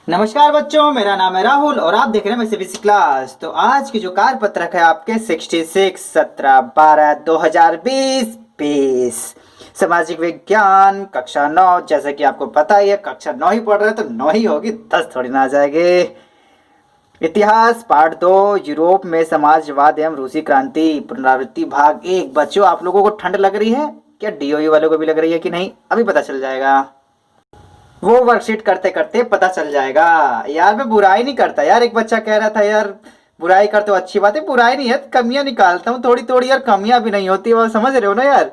नमस्कार बच्चों, मेरा नाम है राहुल और आप देख रहे हैं मेरी सीबीएसई क्लास। तो आज की जो कार्य पत्रक है आपके 66 17 12 2020 20 सामाजिक विज्ञान कक्षा 9। जैसे कि आपको पता ही है, कक्षा 9 ही पढ़ रहे हैं तो 9 ही होगी, 10 थोड़ी ना आ जाएंगे। इतिहास पार्ट 2, यूरोप में समाजवाद एवं रूसी क्रांति पुनरावृत्ति भाग 1। बच्चों, आप लोगों को ठंड लग रही है क्या? डीओई वालों को भी लग रही है कि नहीं? अभी पता चल जाएगा, वो वर्कशीट करते करते पता चल जाएगा। यार मैं बुराई नहीं करता यार, एक बच्चा कह रहा था यार बुराई करते हो, अच्छी बात है, बुराई नहीं है, कमियां निकालता हूँ थोड़ी थोड़ी यार, कमियां भी नहीं होती, वो समझ रहे हो ना यार।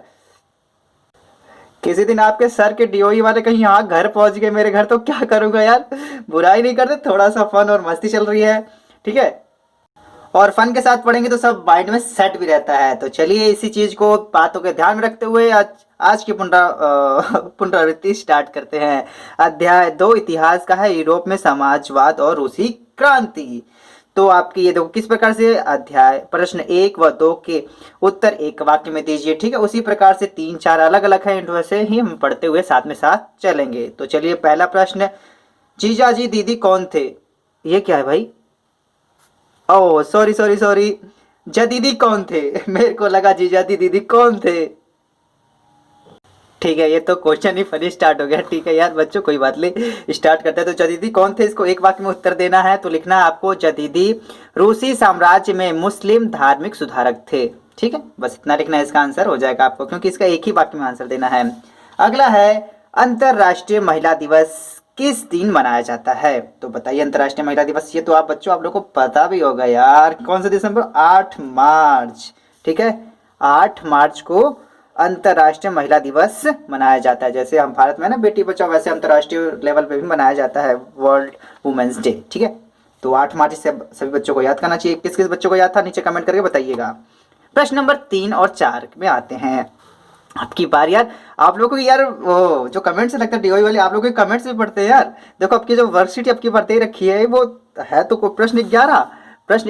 किसी दिन आपके सर के डीओई वाले कहीं यहाँ घर पहुंच गए मेरे घर तो क्या करूंगा यार। बुराई नहीं करते, थोड़ा सा फन और मस्ती चल रही है, ठीक है। और फन के साथ पढ़ेंगे तो सब माइंड में सेट भी रहता है। तो चलिए इसी चीज को बातों के ध्यान में रखते हुए आज आज की पुनरावृत्ति स्टार्ट करते हैं। अध्याय 2 इतिहास का है, यूरोप में समाजवाद और रूसी क्रांति। तो आपकी ये देखो किस प्रकार से अध्याय प्रश्न 1 व 2 के उत्तर एक वाक्य में दीजिए, ठीक है। उसी प्रकार से 3 4 अलग अलग है, इनको से ही हम पढ़ते हुए साथ में साथ चलेंगे। तो चलिए पहला प्रश्न, जीजा जी दीदी कौन थे? ये क्या है भाई? ओह सॉरी सॉरी सॉरी, जदीदी कौन थे? मेरे को लगा जीजा दीदी कौन थे। ठीक है, ये तो क्वेश्चन ही फनी स्टार्ट हो गया। ठीक है यार बच्चों, कोई बात नहीं, स्टार्ट करते हैं। तो जदीदी कौन थे, इसको एक वाक्य में उत्तर देना है। तो लिखना है आपको, जदीदी रूसी साम्राज्य में मुस्लिम धार्मिक सुधारक थे। ठीक है, बस इतना लिखना है, इसका आंसर हो जाएगा आपको, क्योंकि इसका एक ही वाक्य में आंसर देना है। अगला है, अंतरराष्ट्रीय महिला दिवस किस दिन मनाया जाता है? तो बताइए अंतरराष्ट्रीय महिला दिवस। ये तो आप बच्चों आप लोगों को पता भी होगा यार, कौन सा दिसंबर? 8 मार्च। ठीक है, 8 मार्च को अंतरराष्ट्रीय महिला दिवस मनाया जाता है। जैसे हम भारत में ना बेटी बचाओ, वैसे अंतरराष्ट्रीय लेवल पे भी मनाया जाता है, वर्ल्ड वुमेन्स डे। ठीक है, तो 8 मार्च से सभी बच्चों को याद करना चाहिए। किस किस बच्चों को याद था नीचे कमेंट करके बताइएगा। प्रश्न नंबर 3 और 4 में आते हैं। आपकी बार यार, आप लोगों को यार वो जो कमेंट्स लगता है डीओई वाले, आप लोगों के कमेंट्स भी पढ़ते हैं यार। देखो आपकी जो वर्कशीट आपकी भरते ही रखी है, वो है तो प्रश्न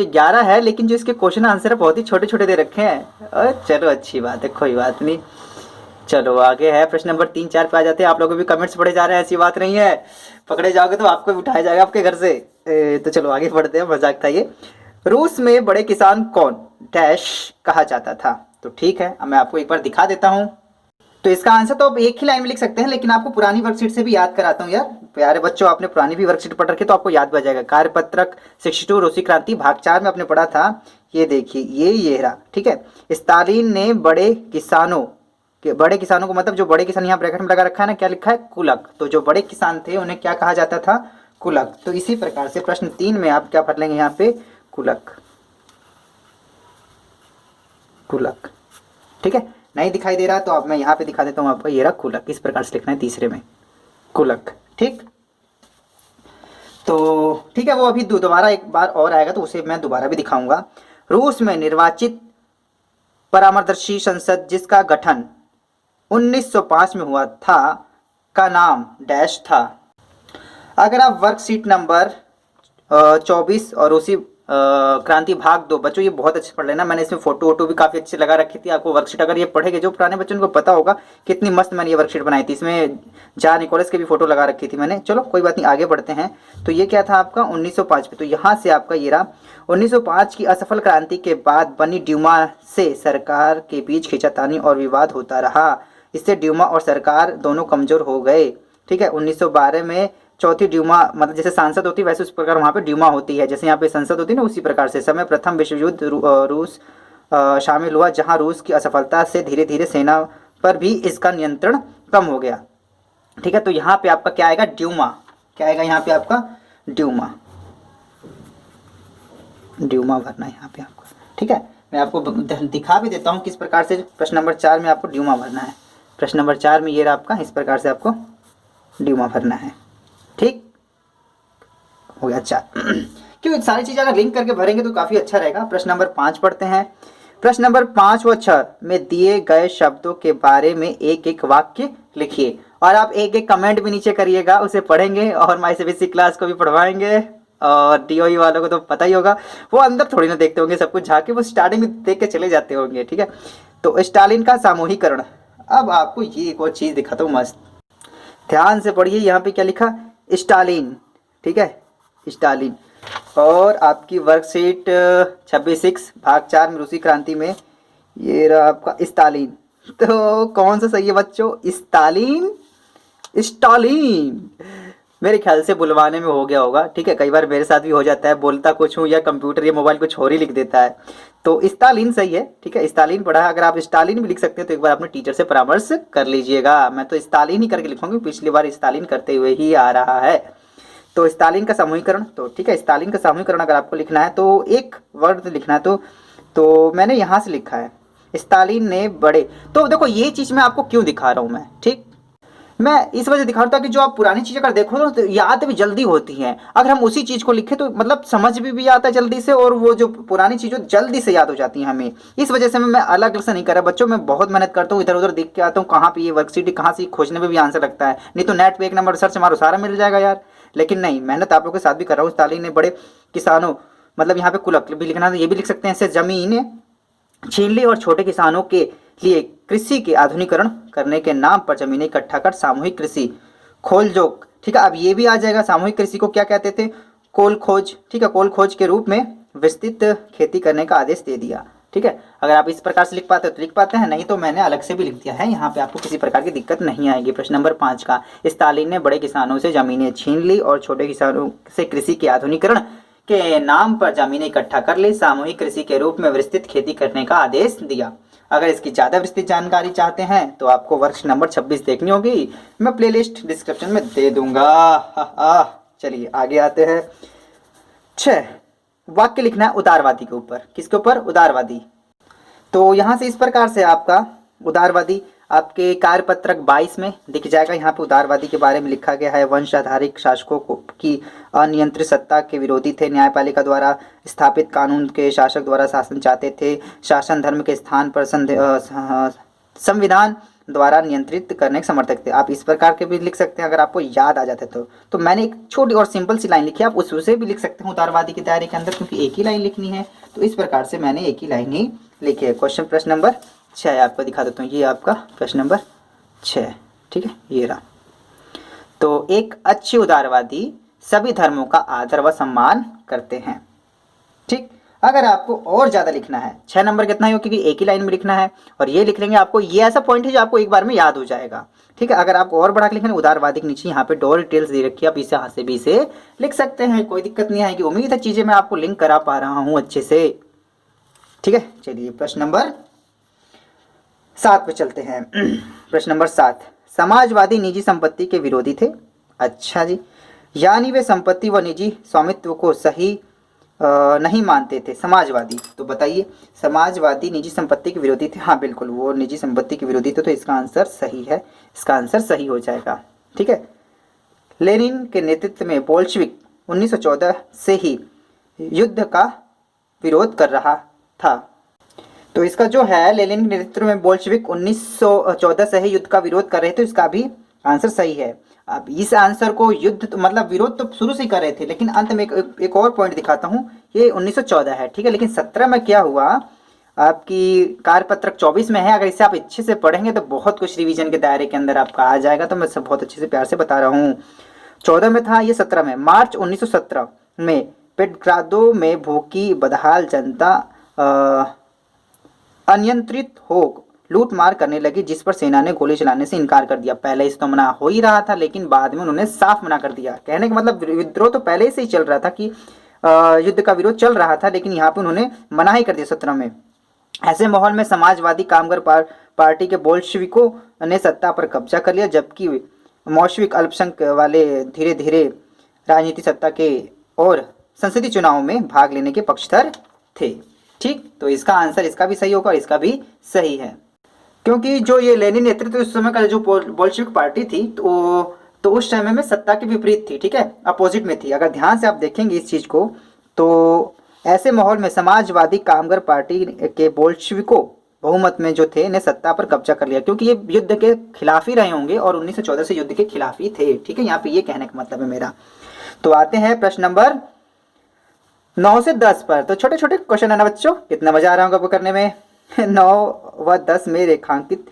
11 है, लेकिन जो इसके क्वेश्चन आंसर है बहुत ही छोटे छोटे दे रखे हैं। चलो अच्छी बात है, कोई बात नहीं। चलो आगे है, प्रश्न नंबर 3 4 पे आ जाते हैं। आप लोग भी कमेंट्स पढ़े जा रहे हैं, ऐसी बात नहीं है, पकड़े जाओगे तो आपको भी उठाया जाएगा आपके घर से। तो चलो आगे बढ़ते हैं, मजाक था ये। रूस में बड़े किसान कौन डैश कहा जाता था? तो ठीक है, अब मैं आपको एक बार दिखा देता हूँ। तो इसका आंसर तो आप एक ही लाइन में लिख सकते हैं, लेकिन आपको पुरानी वर्कशीट से भी याद कराता हूँ यार। प्यारे बच्चों, आपने पुरानी भी वर्कशीट पढ़ रखी तो आपको याद भी आ जाएगा। कार्यपत्रक 62 रूसी क्रांति भाग 4 में आपने पढ़ा था। ये देखिए, ये रहा, ठीक है। स्टालिन ने बड़े किसानों को, मतलब जो बड़े किसान, यहाँ ब्रैकेट में लगा रखा है ना, क्या लिखा है? कुलक। तो जो बड़े किसान थे उन्हें क्या कहा जाता था? कुलक। तो इसी प्रकार से प्रश्न 3 में आप क्या पढ़ लेंगे यहाँ पे? कुलक, कुलक। ठीक है, नहीं दिखाई दे रहा तो अब मैं यहाँ पे दिखा देता हूँ आपको। ये रहा कुलक, इस प्रकार से लिखना है तीसरे में, कुलक। ठीक, तो ठीक है, वो अभी दोबारा एक बार और आएगा तो उसे मैं दोबारा भी दिखाऊंगा। रूस में निर्वाचित परामर्शी संसद जिसका गठन 1905 में हुआ था का नाम डैश था। अगर आप वर्कशीट नंबर 24 और उसी क्रांति भाग 2, बच्चों ये बहुत अच्छे पढ़ लेना, मैंने इसमें फोटो वोटो भी काफ़ी अच्छी लगा रखी थी। आपको वर्कशीट अगर ये पढ़ेंगे, जो पुराने बच्चों को पता होगा कितनी मस्त मैंने ये वर्कशीट बनाई थी, इसमें जॉन निकोलस की भी फोटो लगा रखी थी मैंने। चलो कोई बात नहीं, आगे बढ़ते हैं। तो ये क्या था आपका 1905 में, तो यहाँ से आपका ये रहा 1905 की असफल क्रांति के बाद बनी ड्यूमा से सरकार के बीच खींचातानी और विवाद होता रहा। इससे ड्यूमा और सरकार दोनों कमजोर हो गए। ठीक है, 1912 में चौथी ड्यूमा, मतलब जैसे सांसद होती है वैसे उस प्रकार वहाँ पे ड्यूमा होती है, जैसे यहाँ पे संसद होती है ना, उसी प्रकार से समय प्रथम विश्व युद्ध रूस शामिल हुआ, जहाँ रूस की असफलता से धीरे धीरे सेना पर भी इसका नियंत्रण कम हो गया। ठीक है, तो यहाँ पे आपका क्या आएगा? ड्यूमा। क्या आएगा यहाँ पे आपका? ड्यूमा। ड्यूमा भरना है यहाँ पे आपको। ठीक है, मैं आपको दिखा भी देता हूँ किस प्रकार से प्रश्न नंबर 4 में आपको ड्यूमा भरना है। प्रश्न नंबर 4 में ये रहा आपका, इस प्रकार से आपको ड्यूमा भरना है। ठीक हो गया? अच्छा क्यों सारी चीज़ें अगर लिंक करके भरेंगे तो काफ़ी अच्छा रहेगा। प्रश्न नंबर 5 पढ़ते हैं। प्रश्न नंबर 5 व 6 में दिए गए शब्दों के बारे में एक एक वाक्य लिखिए, और आप एक एक कमेंट भी नीचे करिएगा, उसे पढ़ेंगे और माई सीबीएसई क्लास को भी पढ़वाएंगे। और डीओई वालों को तो पता ही होगा, वो अंदर थोड़ी ना देखते होंगे सब कुछ झाके, वो स्टार्टिंग में देख के चले जाते होंगे। ठीक है, तो स्टालिन का सामूहिकरण। अब आपको ये एक और चीज़ दिखाता हूँ मस्त, ध्यान से पढ़िए। यहाँ पे क्या लिखा? स्टालिन। ठीक है, स्टालिन। और आपकी वर्कशीट 26 भाग 4 में रूसी क्रांति में ये रहा आपका स्टालिन। तो कौन सा सही है बच्चों? Stalin, Stalin. मेरे ख्याल से बुलवाने में हो गया होगा, ठीक है। कई बार मेरे साथ भी हो जाता है, बोलता कुछ हूँ या कंप्यूटर या मोबाइल कुछ और ही लिख देता है। तो स्टालिन सही है, ठीक है, स्टालिन पढ़ा है। अगर आप स्टालिन भी लिख सकते हैं तो एक बार अपने टीचर से परामर्श कर लीजिएगा। मैं तो स्टालिन ही करके लिखूंगी, पिछली बार स्टालिन करते हुए ही आ रहा है। तो स्टालिन का सामूहिकरण, तो ठीक है, स्टालिन का सामूहिकरण अगर आपको लिखना है तो एक वर्ड लिखना है। तो मैंने यहाँ से लिखा है स्टालिन ने बड़े। तो देखो ये चीज़ मैं आपको क्यों दिखा रहा हूँ मैं, ठीक, मैं इस वजह दिखा रहा हूँ ताकि जो आप पुरानी चीज़ें अगर देखो तो याद भी जल्दी होती हैं। अगर हम उसी चीज़ को लिखें तो मतलब समझ भी आता है जल्दी से, और वो जो पुरानी चीज़ें जल्दी से याद हो जाती हैं हमें। इस वजह से मैं अलग अलग से नहीं कर रहा बच्चों, मैं बहुत मेहनत करता हूँ, इधर उधर देख के आता हूँ कहाँ पे ये वर्कशीट कहाँ से खोजने में भी आंसर लगता है। नहीं तो नेट पे एक नंबर सर्च मारो सारा मिल जाएगा यार। लेकिन नहीं, मेहनत आप लोग के साथ भी कर रहा हूँ। स्टालिन ने बड़े किसानों, मतलब यहाँ पे कुलक भी लिखना, तो ये भी लिख सकते हैं ऐसे, जमीन छीन ली और छोटे किसानों के लिए कृषि के आधुनिकीकरण करने के नाम पर जमीनें इकट्ठा कर सामूहिक कृषि खोल जोक, ठीक है। अब ये भी आ जाएगा, सामूहिक कृषि को क्या कहते थे? कोल खोज, ठीक है, कोल खोज के रूप में विस्तृत खेती करने का आदेश दे दिया, ठीक है। अगर आप इस प्रकार से लिख पाते हो तो लिख पाते हैं, नहीं तो मैंने अलग से भी लिख दिया है, यहाँ पे आपको किसी प्रकार की दिक्कत नहीं आएगी। प्रश्न नंबर 5 का, स्टालिन ने बड़े किसानों से जमीनें छीन ली और छोटे किसानों से कृषि के आधुनिकीकरण के नाम पर जमीनें इकट्ठा कर ली, सामूहिक कृषि के रूप में विस्तृत खेती करने का आदेश दिया। अगर इसकी ज़्यादा विस्तृत जानकारी चाहते हैं तो आपको वर्ष नंबर 26 देखनी होगी, मैं प्लेलिस्ट डिस्क्रिप्शन में दे दूंगा। चलिए आगे आते हैं। 6, वाक्य लिखना है उदारवादी के ऊपर। किसके ऊपर? उदारवादी। तो यहाँ से इस प्रकार से आपका उदारवादी आपके कार्यपत्रक 22 में दिख जाएगा। यहाँ पे उदारवादी के बारे में लिखा गया है, वंश आधारित शासकों की अनियंत्रित सत्ता के विरोधी थे, न्यायपालिका द्वारा स्थापित कानून के शासक द्वारा शासन चाहते थे, शासन धर्म के स्थान पर संविधान द्वारा नियंत्रित करने के समर्थक थे। आप इस प्रकार के भी लिख सकते हैं अगर आपको याद आ जाते तो मैंने एक छोटी और सिंपल सी लाइन लिखी है, आप उससे भी लिख सकते हैं उदारवादी के दायरे के अंदर, क्योंकि एक ही लाइन लिखनी है तो इस प्रकार से मैंने एक ही लाइन ही लिखी है। प्रश्न नंबर 6 आपको दिखा देता हूँ, ये आपका प्रश्न नंबर 6, ठीक है, ये रहा। तो एक अच्छे उदारवादी सभी धर्मों का आदर व सम्मान करते हैं, ठीक। अगर आपको और ज़्यादा लिखना है, 6 नंबर कितना है क्योंकि एक ही लाइन में लिखना है, और ये लिख लेंगे आपको, ये ऐसा पॉइंट है जो आपको एक बार में याद हो जाएगा, ठीक है। अगर आपको और बढ़ा के लिखना है, उदारवादी के नीचे यहाँ पे डोर डिटेल्स दे रखी है, आप इसे हाथ से भी इसे लिख सकते हैं, कोई दिक्कत नहीं आएगी। उम्मीद है चीज़ें मैं आपको लिंक करा पा रहा हूँ अच्छे से, ठीक है। चलिए प्रश्न नंबर 7 पे चलते हैं। प्रश्न नंबर 7, समाजवादी निजी संपत्ति के विरोधी थे। अच्छा जी, यानी वे संपत्ति व निजी स्वामित्व को सही नहीं मानते थे समाजवादी। तो बताइए, समाजवादी निजी संपत्ति के विरोधी थे। हाँ बिल्कुल, वो निजी संपत्ति के विरोधी थे, तो इसका आंसर सही है, इसका आंसर सही हो जाएगा, ठीक है। लेनिन के नेतृत्व में बोल्शेविक 1914 से ही युद्ध का विरोध कर रहा था। तो इसका जो है, लेनिन के नेतृत्व में बोल्शेविक 1914 से ही युद्ध का विरोध कर रहे थे, इसका भी आंसर सही है। अब इस आंसर को युद्ध तो मतलब विरोध तो शुरू से ही कर रहे थे, लेकिन अंत में एक और पॉइंट दिखाता हूँ, ये 1914 है, ठीक है। लेकिन 17 में क्या हुआ, आपकी कार्यपत्रक 24 में है, अगर इसे आप अच्छे से पढ़ेंगे तो बहुत कुछ रिवीजन के दायरे के अंदर आपका आ जाएगा, तो मैं सब बहुत अच्छे से प्यार से बता रहा हूँ। 14 में था, ये 17 में। मार्च 1917 में पेट्राग्रादो में भूखी बदहाल जनता अनियंत्रित हो लूट मार करने लगी, जिस पर सेना ने गोली चलाने से इनकार कर दिया। पहले इस तो मना हो ही रहा था, लेकिन बाद में उन्होंने साफ मना कर दिया। कहने का मतलब विद्रोह तो पहले से ही चल रहा था कि युद्ध का विरोध चल रहा था, लेकिन यहाँ पे उन्होंने मना ही कर दिया 17 में। ऐसे माहौल में समाजवादी कामगार पार्टी के बोल्शेविकों ने सत्ता पर कब्जा कर लिया, जबकि मौशविक अल्पसंख्यक वाले धीरे धीरे राजनीतिक सत्ता के और संसदीय चुनाव में भाग लेने के पक्षधर थे, ठीक। तो इसका आंसर इसका भी सही होगा और इसका भी सही है, क्योंकि जो ये लेनिन नेतृत्व उस समय का जो बोल्शेविक पार्टी थी तो उस समय में सत्ता के विपरीत थी, ठीक है, अपोजिट में थी। अगर ध्यान से आप देखेंगे इस चीज़ को, तो ऐसे माहौल में समाजवादी कामगार पार्टी के बोल्शेविकों बहुमत में जो थे ने सत्ता पर कब्जा कर लिया, क्योंकि ये युद्ध के खिलाफ ही रहे होंगे और 1914 से युद्ध के खिलाफ ही थे, ठीक है। यहाँ पे ये कहने का मतलब है मेरा। तो आते हैं प्रश्न नंबर 9 से 10 पर। तो छोटे छोटे क्वेश्चन है ना बच्चों, कितना मजा आ रहा होगा आपको करने में। 9 व 10 में रेखांकित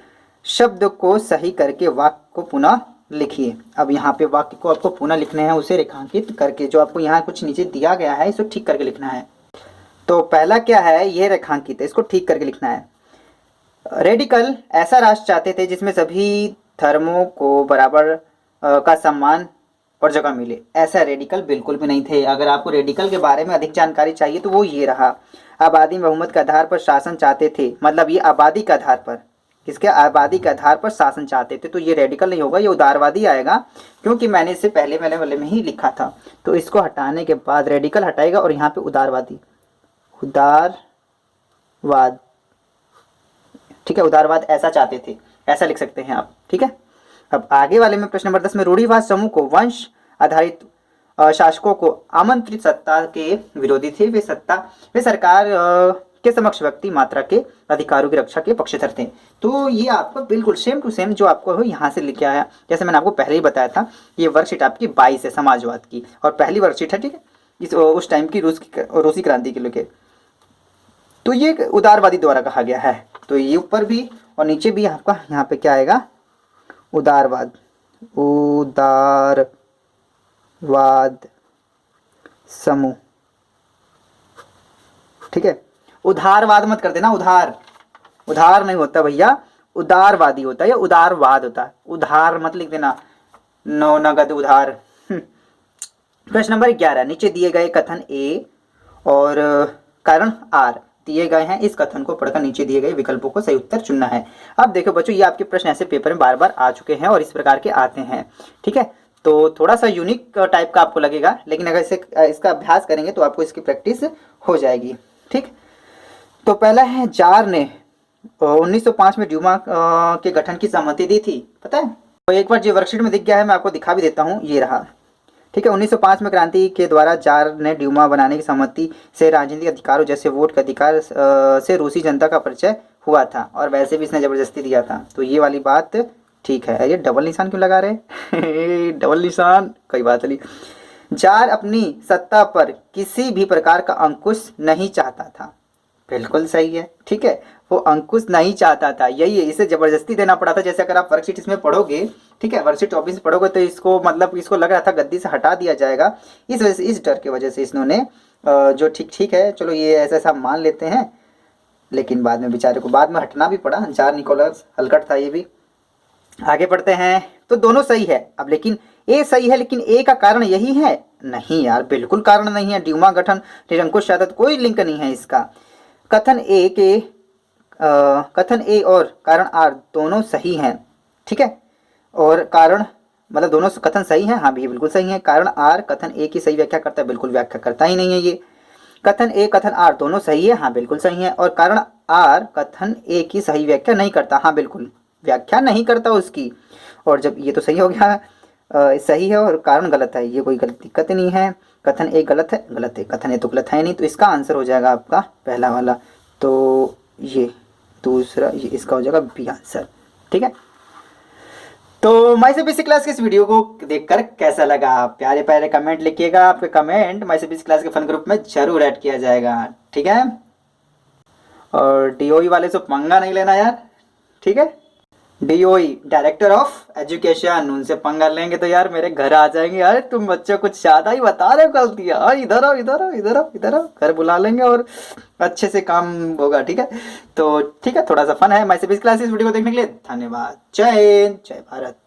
शब्द को सही करके वाक्य को पुनः लिखिए। अब यहाँ पे वाक्य को आपको पुनः लिखने हैं, उसे रेखांकित करके। जो आपको यहाँ कुछ नीचे दिया गया है इसको ठीक करके लिखना है। तो पहला क्या है, ये रेखांकित है, इसको ठीक करके लिखना है। रेडिकल ऐसा राष्ट्र चाहते थे जिसमें सभी धर्मों को बराबर का सम्मान और जगह मिले। ऐसा रेडिकल बिल्कुल भी नहीं थे। अगर आपको रेडिकल के बारे में अधिक जानकारी चाहिए तो वो ये रहा। आबादी बहुमत के आधार पर शासन चाहते थे, मतलब ये आबादी के आधार पर, किसके, आबादी के आधार पर शासन चाहते थे। तो ये रेडिकल नहीं होगा, ये उदारवादी आएगा, क्योंकि मैंने इससे पहले वाले में ही लिखा था। तो इसको हटाने के बाद रेडिकल हटाएगा और यहाँ पे उदारवादी, उदारवाद, ठीक है, उदारवाद ऐसा चाहते थे, ऐसा लिख सकते हैं आप, ठीक है। अब आगे वाले में प्रश्न नंबर 10 में रूढ़िवाद समूह को वंश आधारित शासकों को आमंत्रित सत्ता के विरोधी थे। वे सरकार के समक्ष व्यक्ति मात्रा के अधिकारों की रक्षा के पक्षधर थे। तो ये आपको बिल्कुल सेम टू सेम जो आपको यहाँ से लिखा है, जैसे मैंने आपको पहले ही बताया था, ये वर्कशीट आपकी 22 है समाजवाद की, और पहली वर्कशीट है, ठीक है, इस उस टाइम की रूसी क्रांति के लेके। तो ये उदारवादी द्वारा कहा गया है। तो ये ऊपर भी और नीचे भी आपका यहाँ पे क्या आएगा, उदारवाद, उदारवाद समूह, ठीक है। उदारवाद मत कर देना, उधार नहीं होता भैया, उदारवादी होता है या उदारवाद होता है। उधार मत लिख देना, नो नगद उधार। प्रश्न नंबर 11, नीचे दिए गए कथन ए और कारण आर दिए गए हैं, इस कथन को पढ़कर नीचे दिए गए विकल्पों को सही उत्तर चुनना है। अब देखो बच्चों, ये आपके प्रश्न ऐसे पेपर में बार बार आ चुके हैं और इस प्रकार के आते हैं, ठीक है। तो थोड़ा सा यूनिक टाइप का आपको लगेगा, लेकिन अगर इसका अभ्यास करेंगे तो आपको इसकी प्रैक्टिस हो जाएगी, ठीक। तो पहला है, जार ने 1905 में ड्यूमा के गठन की सहमति दी थी, पता है। तो एक बार जो वर्कशीट में दिख गया है, मैं आपको दिखा भी देता हूँ, ये रहा, ठीक है। 1905 में क्रांति के द्वारा जार ने ड्यूमा बनाने की सहमति से राजनीतिक अधिकारों जैसे वोट के अधिकार से रूसी जनता का परिचय हुआ था, और वैसे भी इसने जबरदस्ती दिया था। तो ये वाली बात ठीक है। ये डबल निशान क्यों लगा रहे डबल निशान, कोई बात नहीं। जार अपनी सत्ता पर किसी भी प्रकार का अंकुश नहीं चाहता था, बिल्कुल सही है, ठीक है। वो अंकुश नहीं चाहता था, यही है, इसे जबरदस्ती देना पड़ा था। जैसे अगर आप वर्कशीट इसमें पढ़ोगे, ठीक है, वर्कशीट 24 पढ़ोगे तो इसको मतलब इसको लग रहा था गद्दी से हटा दिया जाएगा, इस वजह से, इस डर की वजह से इन्होंने जो ठीक है, चलो ये ऐसा मान लेते हैं, लेकिन बाद में बेचारे को बाद में हटना भी पड़ा। जार निकोलस हलकट था ये भी। आगे बढ़ते हैं, तो दोनों सही है। अब लेकिन ए सही है, लेकिन ए का कारण यही है, नहीं यार, बिल्कुल कारण नहीं है। ड्यूमा गठन निरंकुश चाहता, कोई लिंक नहीं है इसका। कथन ए और कारण आर दोनों सही हैं, ठीक है। और कारण मतलब दोनों कथन सही हैं, हाँ भी बिल्कुल सही है। कारण आर कथन ए की सही व्याख्या करता है, बिल्कुल व्याख्या करता ही नहीं है ये। कथन ए कथन आर दोनों सही है, हाँ बिल्कुल सही है। और कारण आर कथन ए की सही व्याख्या नहीं करता, हाँ बिल्कुल व्याख्या नहीं करता उसकी। और जब ये तो सही हो गया, सही है और कारण गलत है, ये कोई गलत दिक्कत नहीं है। कथन ए गलत है, कथन ए तो गलत है नहीं, तो इसका आंसर हो जाएगा आपका पहला वाला। तो ये दूसरा, ये इसका हो जाएगा बी आंसर, ठीक है। तो माई से बेसिक क्लास के इस वीडियो को देखकर कैसा लगा, प्यारे प्यारे कमेंट लिखिएगा। आपके कमेंट माई से बेसिक क्लास के फन ग्रुप में जरूर ऐड किया जाएगा, ठीक है। और डीओई वाले से पंगा नहीं लेना यार, ठीक है। डीओई डायरेक्टर ऑफ एजुकेशन, उनसे पंगा लेंगे तो यार मेरे घर आ जाएंगे, यार तुम बच्चों कुछ ज्यादा ही बता रहे हो गलतियां, इधर आओ इधर आओ इधर आओ इधर आओ, घर बुला लेंगे और अच्छे से काम होगा, ठीक है। तो ठीक है, थोड़ा सा फन है। माई से बेसिक क्लासेस वीडियो को देखने के लिए धन्यवाद। जय हिंद, जय भारत।